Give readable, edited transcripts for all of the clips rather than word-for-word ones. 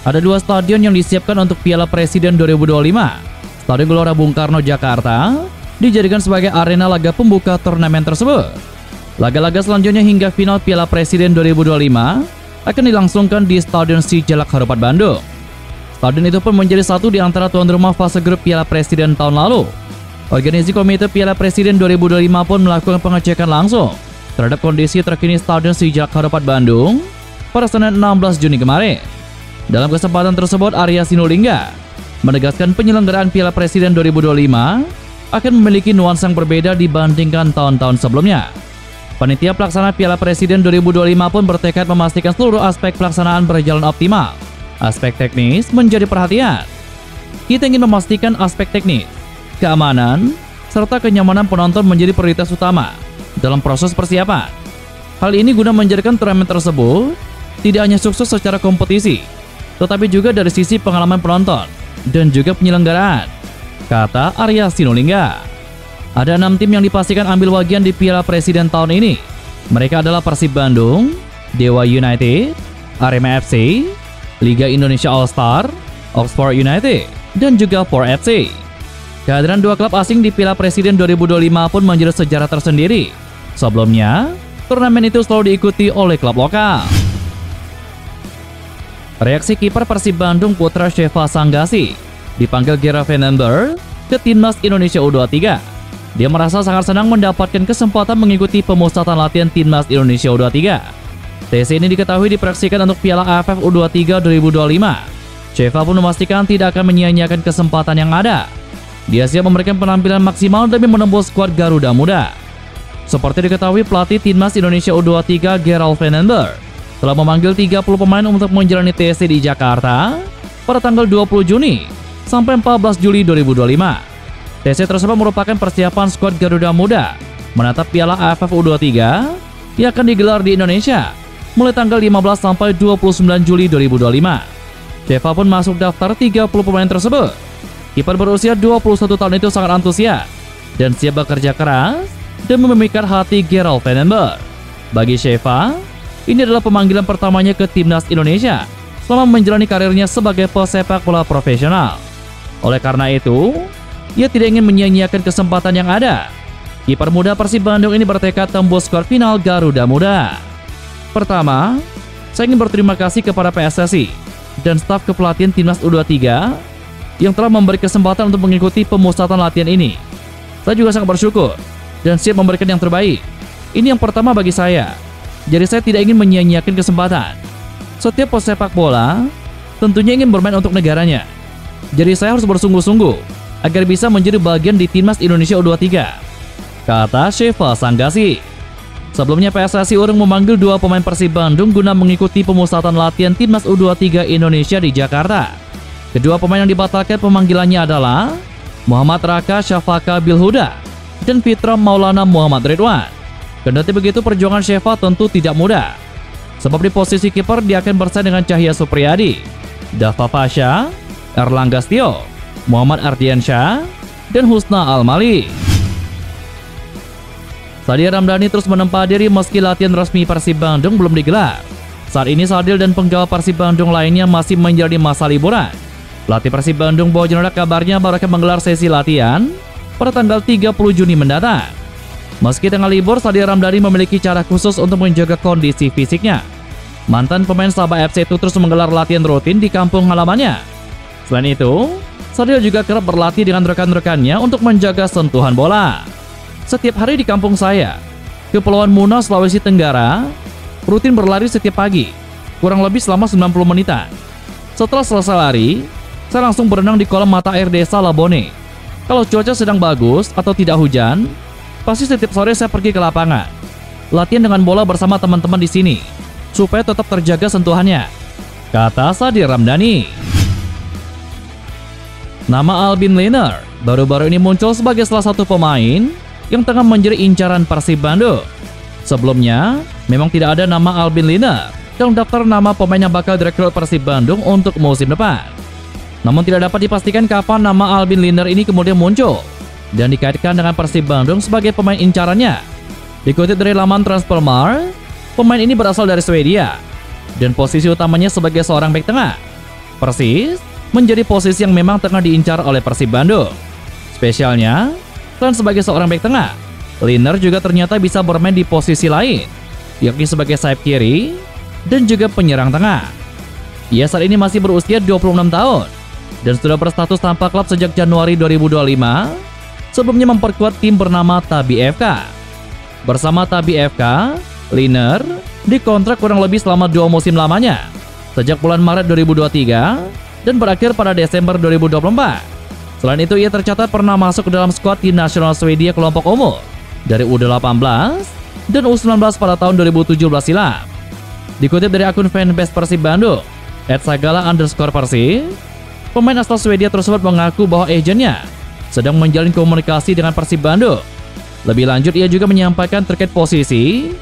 Ada dua stadion yang disiapkan untuk Piala Presiden 2025. Stadion Gelora Bung Karno, Jakarta, dijadikan sebagai arena laga pembuka turnamen tersebut. Laga-laga selanjutnya hingga final Piala Presiden 2025 akan dilangsungkan di Stadion Sijalak Harupat, Bandung. Stadion itu pun menjadi satu di antara tuan rumah fase grup Piala Presiden tahun lalu. Organisasi Komite Piala Presiden 2025 pun melakukan pengecekan langsung terhadap kondisi terkini Stadion Sijalak Harupat, Bandung pada Senin 16 Juni kemarin. Dalam kesempatan tersebut, Arya Sinulinga menegaskan penyelenggaraan Piala Presiden 2025 akan memiliki nuansa yang berbeda dibandingkan tahun-tahun sebelumnya. Panitia pelaksana Piala Presiden 2025 pun bertekad memastikan seluruh aspek pelaksanaan berjalan optimal. Aspek teknis menjadi perhatian. Kita ingin memastikan aspek teknis, keamanan, serta kenyamanan penonton menjadi prioritas utama dalam proses persiapan. Hal ini guna menjadikan turnamen tersebut tidak hanya sukses secara kompetisi, tetapi juga dari sisi pengalaman penonton dan juga penyelenggaraan, kata Arya Sinulinga. Ada 6 tim yang dipastikan ambil bagian di Piala Presiden tahun ini. Mereka adalah Persib Bandung, Dewa United, Arema FC, Liga Indonesia All-Star, Oxford United, dan juga 4FC. Kehadiran dua klub asing di Piala Presiden 2025 pun menjadi sejarah tersendiri. Sebelumnya, turnamen itu selalu diikuti oleh klub lokal. Reaksi kiper Persib Bandung putra Sheva Sanggasi dipanggil Gerald Vandenberg ke Timnas Indonesia U23. Dia merasa sangat senang mendapatkan kesempatan mengikuti pemusatan latihan Timnas Indonesia U23. TC ini diketahui diproyeksikan untuk Piala AFF U23 2025. Sheva pun memastikan tidak akan menyia-nyiakan kesempatan yang ada. Dia siap memberikan penampilan maksimal demi menembus skuad Garuda Muda. Seperti diketahui, pelatih Timnas Indonesia U23 Gerald Vandenberg telah memanggil 30 pemain untuk menjalani TC di Jakarta pada tanggal 20 Juni sampai 14 Juli 2025. TC tersebut merupakan persiapan skuad Garuda Muda menatap Piala AFF U23 yang akan digelar di Indonesia mulai tanggal 15 sampai 29 Juli 2025. Sheva pun masuk daftar 30 pemain tersebut. Kiper berusia 21 tahun itu sangat antusias dan siap bekerja keras dan memikat hati Gerald Vandenberg. Bagi Sheva, ini adalah pemanggilan pertamanya ke Timnas Indonesia selama menjalani karirnya sebagai pesepak bola profesional. Oleh karena itu, ia tidak ingin menyia-nyiakan kesempatan yang ada. Kiper muda Persib Bandung ini bertekad tembus skor final Garuda Muda. Pertama, saya ingin berterima kasih kepada PSSI dan staf kepelatihan Timnas U23 yang telah memberi kesempatan untuk mengikuti pemusatan latihan ini. Saya juga sangat bersyukur dan siap memberikan yang terbaik. Ini yang pertama bagi saya. Jadi saya tidak ingin menyia-nyiakan kesempatan. Setiap pesepak bola tentunya ingin bermain untuk negaranya. Jadi saya harus bersungguh-sungguh agar bisa menjadi bagian di Timnas Indonesia U23, kata Sheva Sanggasi. Sebelumnya PSSI urung memanggil dua pemain Persib Bandung guna mengikuti pemusatan latihan Timnas U23 Indonesia di Jakarta. Kedua pemain yang dibatalkan pemanggilannya adalah Muhammad Raka Syafaka Bilhuda dan Fitra Maulana Muhammad Ridwan. Kendati begitu, perjuangan Sheva tentu tidak mudah. Sebab di posisi kiper dia akan bersaing dengan Cahya Supriyadi, Dava Fasha, Erlangga Stio, Muhammad Ardiansyah, dan Husna Al-Mali. Sadil Ramdhani terus menempa diri meski latihan resmi Persib Bandung belum digelar. Saat ini Sadil dan penggawa Persib Bandung lainnya masih menjalani masa liburan. Pelatih Persib Bandung Bowo Junarda kabarnya baru akan menggelar sesi latihan pada tanggal 30 Juni mendatang. Meski tengah libur, Sadil Ramdhani memiliki cara khusus untuk menjaga kondisi fisiknya. Mantan pemain Sabah FC itu terus menggelar latihan rutin di kampung halamannya. Selain itu, Sadil juga kerap berlatih dengan rekan-rekannya untuk menjaga sentuhan bola. Setiap hari di kampung saya, Kepulauan Muna, Sulawesi Tenggara, rutin berlari setiap pagi, kurang lebih selama 90 menitan. Setelah selesai lari, saya langsung berenang di kolam mata air desa Labone. Kalau cuaca sedang bagus atau tidak hujan, pasti setiap sore saya pergi ke lapangan, latihan dengan bola bersama teman-teman di sini, supaya tetap terjaga sentuhannya, kata Sadil Ramdhani. Nama Albin Lehner baru-baru ini muncul sebagai salah satu pemain yang tengah menjadi incaran Persib Bandung. Sebelumnya, memang tidak ada nama Albin Lehner dalam daftar nama pemain yang bakal direkrut Persib Bandung untuk musim depan. Namun tidak dapat dipastikan kapan nama Albin Lehner ini kemudian muncul dan dikaitkan dengan Persib Bandung sebagai pemain incarannya. Dikutip dari laman Transfermarkt, pemain ini berasal dari Swedia dan posisi utamanya sebagai seorang bek tengah. Persis menjadi posisi yang memang tengah diincar oleh Persib Bandung. Spesialnya, selain sebagai seorang bek tengah, Liner juga ternyata bisa bermain di posisi lain, yakni sebagai sayap kiri dan juga penyerang tengah. Ia saat ini masih berusia 26 tahun dan sudah berstatus tanpa klub sejak Januari 2025, sebelumnya memperkuat tim bernama Tabi FK. Bersama Tabi FK, Liner dikontrak kurang lebih selama 2 musim lamanya, sejak bulan Maret 2023 dan berakhir pada Desember 2024. Selain itu, ia tercatat pernah masuk ke dalam skuad tim nasional Swedia kelompok umur dari U18 dan U19 pada tahun 2017 silam. Dikutip dari akun fanbase Persib Bandung, @sagala_persib, pemain asal Swedia tersebut mengaku bahwa agennya sedang menjalin komunikasi dengan Persib Bandung. Lebih lanjut, ia juga menyampaikan terkait posisi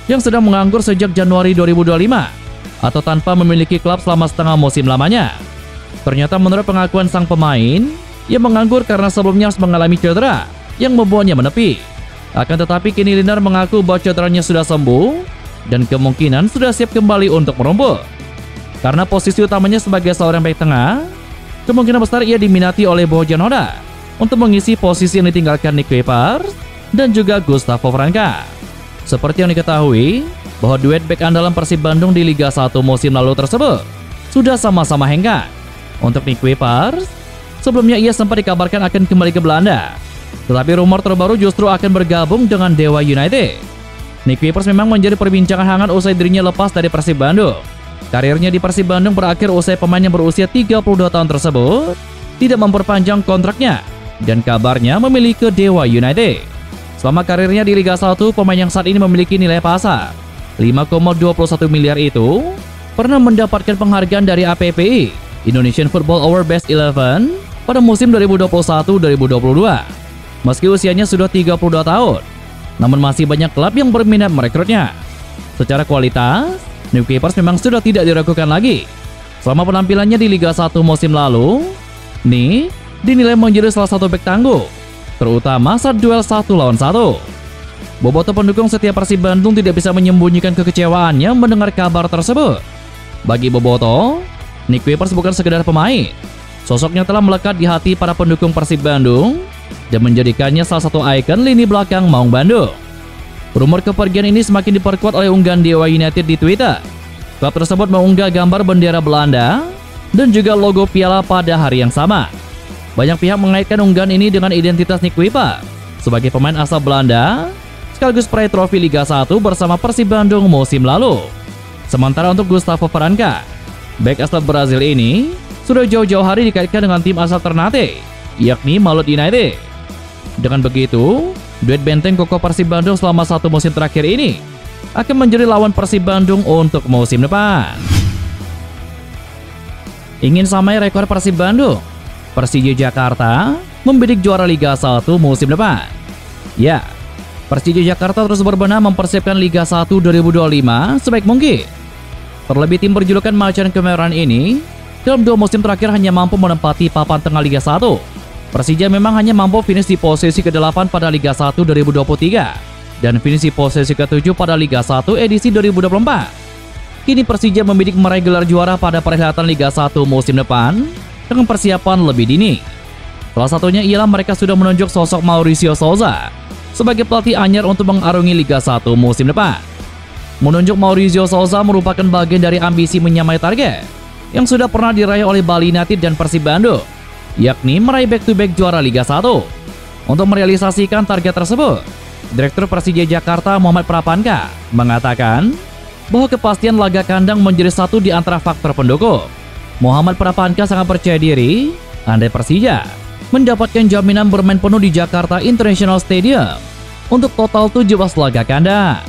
yang sedang menganggur sejak Januari 2025 atau tanpa memiliki klub selama setengah musim lamanya. Ternyata menurut pengakuan sang pemain, ia menganggur karena sebelumnya harus mengalami cedera yang membuatnya menepi. Akan tetapi kini Liner mengaku bahwa cederanya sudah sembuh dan kemungkinan sudah siap kembali untuk merumput. Karena posisi utamanya sebagai seorang bek tengah, kemungkinan besar ia diminati oleh Bojan Hoda untuk mengisi posisi yang ditinggalkan Nick Kuipers dan juga Gustavo Franca. Seperti yang diketahui, bahwa duet bek andalan Persib Bandung di Liga 1 musim lalu tersebut sudah sama-sama hengkang. Untuk Nick Kuipers, sebelumnya ia sempat dikabarkan akan kembali ke Belanda, tetapi rumor terbaru justru akan bergabung dengan Dewa United. Nick Kuipers memang menjadi perbincangan hangat usai dirinya lepas dari Persib Bandung. Karirnya di Persib Bandung berakhir usai pemain yang berusia 32 tahun tersebut tidak memperpanjang kontraknya dan kabarnya memilih ke Dewa United. Selama karirnya di Liga 1, pemain yang saat ini memiliki nilai pasar 5,21 miliar itu pernah mendapatkan penghargaan dari APPI Indonesian Football Award Best 11 pada musim 2021-2022. Meski usianya sudah 32 tahun, namun masih banyak klub yang berminat merekrutnya. Secara kualitas, Nick Kuipers memang sudah tidak diragukan lagi. Selama penampilannya di Liga 1 musim lalu, Nick dinilai menjadi salah satu bek tangguh, terutama saat duel 1 lawan 1. Bobotoh pendukung setia Persib Bandung tidak bisa menyembunyikan kekecewaannya mendengar kabar tersebut. Bagi Bobotoh, Nick Kuipers bukan sekedar pemain. Sosoknya telah melekat di hati para pendukung Persib Bandung dan menjadikannya salah satu ikon lini belakang Maung Bandung. Rumor kepergian ini semakin diperkuat oleh unggahan Dewa United di Twitter. Klub tersebut mengunggah gambar bendera Belanda dan juga logo piala pada hari yang sama. Banyak pihak mengaitkan unggahan ini dengan identitas Nick Kuipers sebagai pemain asal Belanda sekaligus peraih trofi Liga 1 bersama Persib Bandung musim lalu. Sementara untuk Gustavo Franca, bek asal Brazil ini sudah jauh-jauh hari dikaitkan dengan tim asal Ternate, yakni Malut United. Dengan begitu, duet benteng kokoh Persib Bandung selama 1 musim terakhir ini akan menjadi lawan Persib Bandung untuk musim depan. Ingin samai rekor Persib Bandung, Persija Jakarta membidik juara Liga 1 musim depan. Ya, Persija Jakarta terus berbenah mempersiapkan Liga 1 2025 sebaik mungkin. Terlebih tim berjulukan Macan Kemayoran ini dalam 2 musim terakhir hanya mampu menempati papan tengah Liga 1. Persija memang hanya mampu finish di posisi ke-8 pada Liga 1 2023 dan finish di posisi ke-7 pada Liga 1 edisi 2024. Kini Persija membidik meraih gelar juara pada perhelatan Liga 1 musim depan dengan persiapan lebih dini. Salah satunya ialah mereka sudah menunjuk sosok Mauricio Souza sebagai pelatih anyar untuk mengarungi Liga 1 musim depan. Menunjuk Mauricio Souza merupakan bagian dari ambisi menyamai target yang sudah pernah diraih oleh Bali United dan Persib Bandung, yakni meraih back-to-back juara Liga 1. Untuk merealisasikan target tersebut, Direktur Persija Jakarta Muhammad Prapanka mengatakan bahwa kepastian laga kandang menjadi satu di antara faktor pendukung. Muhammad Prapanka sangat percaya diri andai Persija mendapatkan jaminan bermain penuh di Jakarta International Stadium untuk total 17 laga kandang.